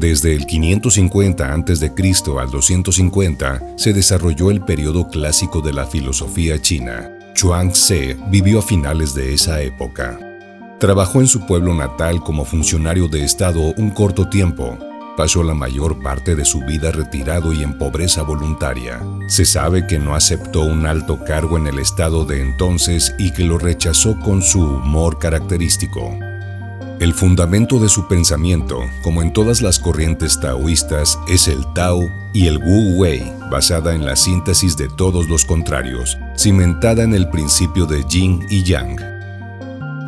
Desde el 550 a.C. al 250 se desarrolló el periodo clásico de la filosofía china. Chuang-Tze vivió a finales de esa época. Trabajó en su pueblo natal como funcionario de Estado un corto tiempo. Pasó la mayor parte de su vida retirado y en pobreza voluntaria. Se sabe que no aceptó un alto cargo en el Estado de entonces y que lo rechazó con su humor característico. El fundamento de su pensamiento, como en todas las corrientes taoístas, es el Tao y el Wu Wei, basada en la síntesis de todos los contrarios, cimentada en el principio de Yin y Yang.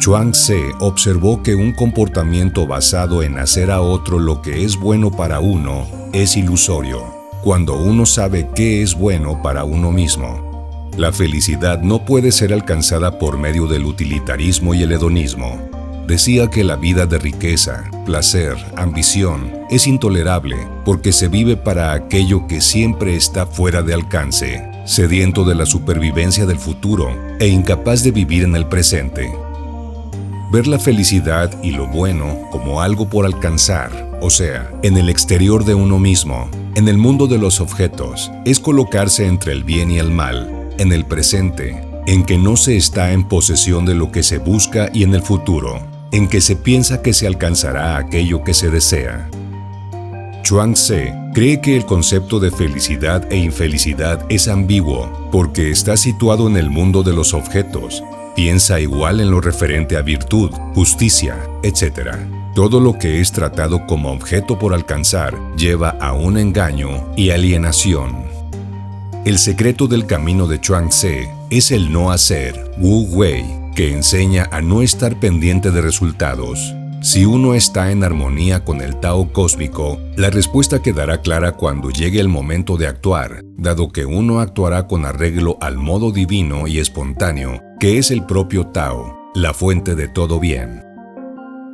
Chuang-Tze observó que un comportamiento basado en hacer a otro lo que es bueno para uno es ilusorio, cuando uno sabe qué es bueno para uno mismo. La felicidad no puede ser alcanzada por medio del utilitarismo y el hedonismo. Decía que la vida de riqueza, placer, ambición es intolerable porque se vive para aquello que siempre está fuera de alcance, sediento de la supervivencia del futuro e incapaz de vivir en el presente. Ver la felicidad y lo bueno como algo por alcanzar, o sea, en el exterior de uno mismo, en el mundo de los objetos, es colocarse entre el bien y el mal, en el presente, en que no se está en posesión de lo que se busca y en el futuro, en que se piensa que se alcanzará aquello que se desea. Chuang-Tze cree que el concepto de felicidad e infelicidad es ambiguo porque está situado en el mundo de los objetos. Piensa igual en lo referente a virtud, justicia, etc. Todo lo que es tratado como objeto por alcanzar lleva a un engaño y alienación. El secreto del camino de Chuang-Tze es el no hacer, Wu Wei, que enseña a no estar pendiente de resultados. Si uno está en armonía con el Tao cósmico, la respuesta quedará clara cuando llegue el momento de actuar, dado que uno actuará con arreglo al modo divino y espontáneo, que es el propio Tao, la fuente de todo bien.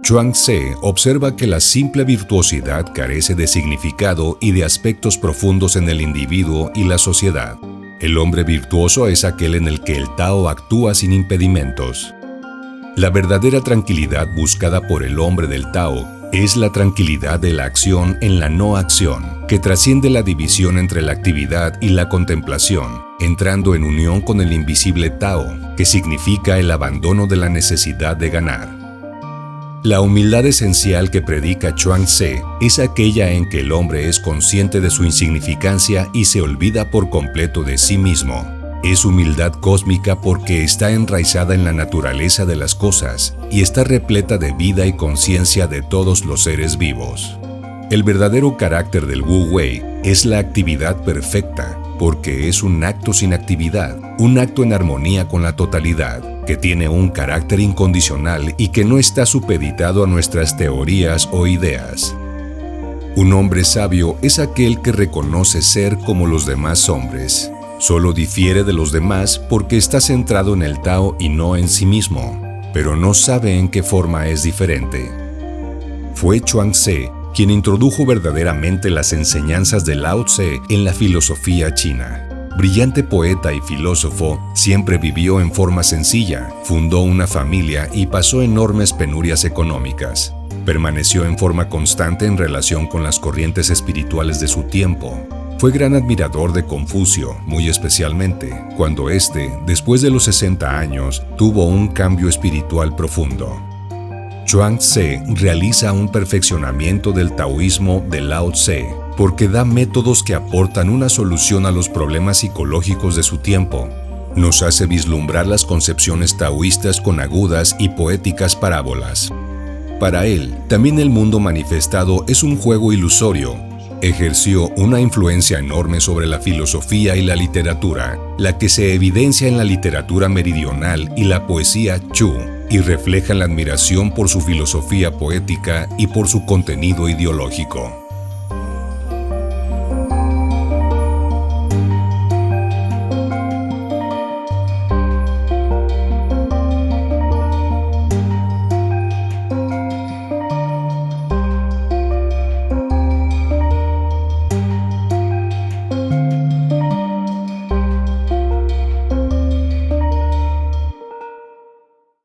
Chuang-Tze observa que la simple virtuosidad carece de significado y de aspectos profundos en el individuo y la sociedad. El hombre virtuoso es aquel en el que el Tao actúa sin impedimentos. La verdadera tranquilidad buscada por el hombre del Tao es la tranquilidad de la acción en la no acción, que trasciende la división entre la actividad y la contemplación, entrando en unión con el invisible Tao, que significa el abandono de la necesidad de ganar. La humildad esencial que predica Chuang-Tze es aquella en que el hombre es consciente de su insignificancia y se olvida por completo de sí mismo. Es humildad cósmica porque está enraizada en la naturaleza de las cosas y está repleta de vida y conciencia de todos los seres vivos. El verdadero carácter del Wu Wei es la actividad perfecta, porque es un acto sin actividad, un acto en armonía con la totalidad, que tiene un carácter incondicional y que no está supeditado a nuestras teorías o ideas. Un hombre sabio es aquel que reconoce ser como los demás hombres. Solo difiere de los demás porque está centrado en el Tao y no en sí mismo, pero no sabe en qué forma es diferente. Fue Chuang-Tze quien introdujo verdaderamente las enseñanzas de Lao Tse en la filosofía china. Brillante poeta y filósofo, siempre vivió en forma sencilla, fundó una familia y pasó enormes penurias económicas. Permaneció en forma constante en relación con las corrientes espirituales de su tiempo. Fue gran admirador de Confucio, muy especialmente, cuando éste, después de los 60 años, tuvo un cambio espiritual profundo. Chuang-Tze realiza un perfeccionamiento del taoísmo de Lao Tse, porque da métodos que aportan una solución a los problemas psicológicos de su tiempo. Nos hace vislumbrar las concepciones taoístas con agudas y poéticas parábolas. Para él, también el mundo manifestado es un juego ilusorio. Ejerció una influencia enorme sobre la filosofía y la literatura, la que se evidencia en la literatura meridional y la poesía Chu, y refleja la admiración por su filosofía poética y por su contenido ideológico.